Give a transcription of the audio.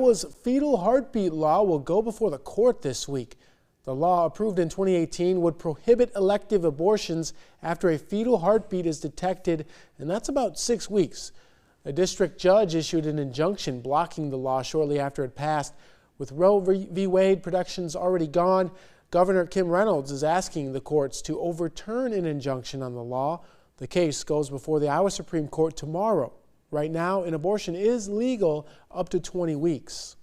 Iowa's fetal heartbeat law will go before the court this week. The law, approved in 2018, would prohibit elective abortions after a fetal heartbeat is detected, and that's about 6 weeks. A district judge issued an injunction blocking the law shortly after it passed. With Roe v. Wade productions already gone, Governor Kim Reynolds is asking the courts to overturn an injunction on the law. The case goes before the Iowa Supreme Court tomorrow. Right now, an abortion is legal up to 20 weeks.